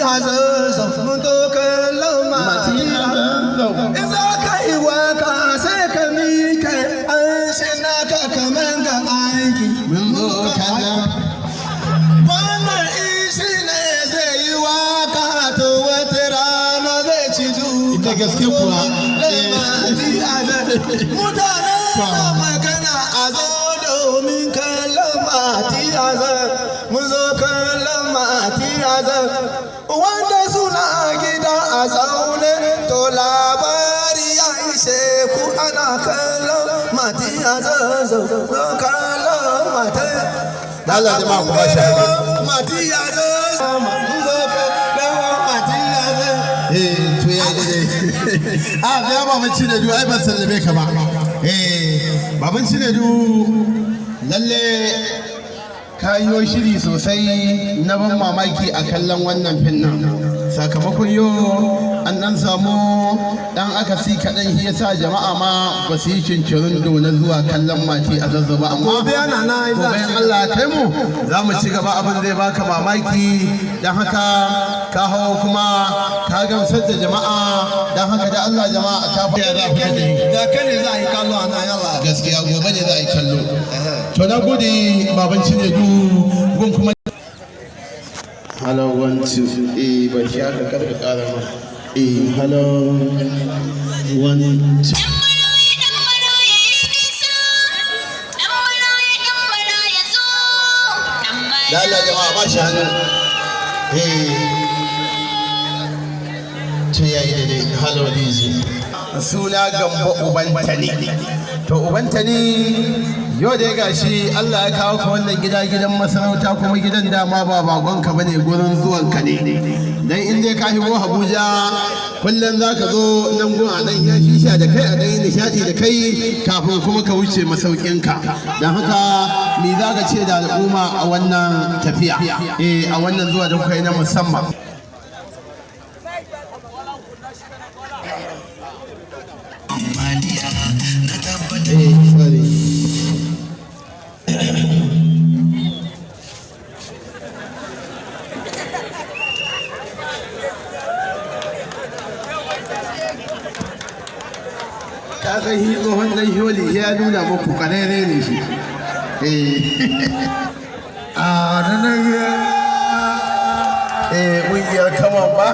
azazau mun to kallon mati azazau in za ka yi waka sai ka mike an shi naka kaman ga aiki mun zo kallon wannan ishi ne zai yi waka to wata rana zai ci duka ita gaske kuwa mati azazau mutane na magana a zo domin kallon mati azazau mun zo kallon mati azazau wanda suna gida a zaune to labari ya ishe ku ana kallon mati azazau kallon mati Allah jama'a ku ba shi mati azazau mun zo kallon mati azazau to ya a ga baban Cinedu ai ban sallame ka ba baban Cinedu lalle kayo shiri sosai na ban mamaki a kallon wannan finnan sakamakon yau an dan samu dan akasi kaɗan shi yasa jama'a ma ba su yi cincirin na zuwa kallon mati a zazzaba amma bayan Allah kai mu za mu ci gaba abin zai baka mamaki dan haka ka hawo kuma ka gamsar da jama'a dan haka da Allah jama'a ta fara za ku da kane za a yi kallo a nan yalla gaskiya gobe ne za a yi kallo to na gode baban Cinedu gun kuma hello 1 2 ba shi aka karka kara ma hello 1 2 da Allah jama'a ba shi hannu to yayi daidai hello DJ suna Gambo Ubantani to Ubantani yau da ya gashi Allah ya kawo ka wannan gidan masarauta kuma gidan dama ba bagonka bane gurin zuwanka ne dan in dai ka hibo Abuja kullum za ka zo nan gun a dan shisha da kai a dan nishadi da kai kafin kuma ka wuce masaukinka dan haka me za ka ce da al'umma a wannan tafiya a wannan zuwa da kuka yi na musamman kaga shi tsohon dan sholi ya nuna muku kanene ne shi a ranar ƙungiyar kaman ba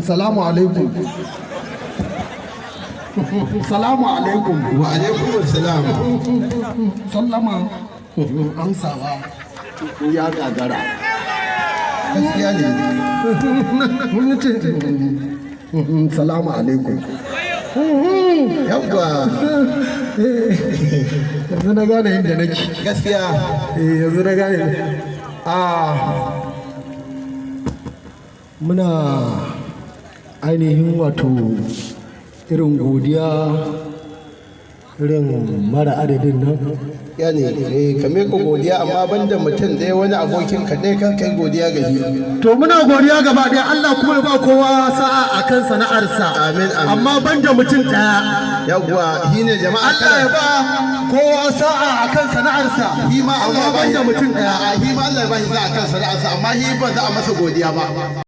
Salamu alaikum. Salamu alaikum. wa alaikum salam Sallama amsawa ya gagara. gaskiya ne Salamu alaikum. yawwa Yanzu na gane inda nake. gaskiya Yanzu na gane. Muna ainihin wato irin godiya irin mara adadin nan. ya ne kame ka godiya amma banda mutum ɗaya wani abokin ka ɗaya kan kai godiya ga shi To muna godiya gaba ɗaya Allah kuma ya ba kowa sa'a akan sana'arsa. Amin, amin. Amma banda mutum ɗaya. yawwa shi ne jama'a Allah ya ba kowa sa'a akan sana'arsa. shi ma Allah Amma ya ba banda mutum ɗaya. shi ma Allah ya ba shi za a kan sana'arsa amma shi ba za a masa godiya ba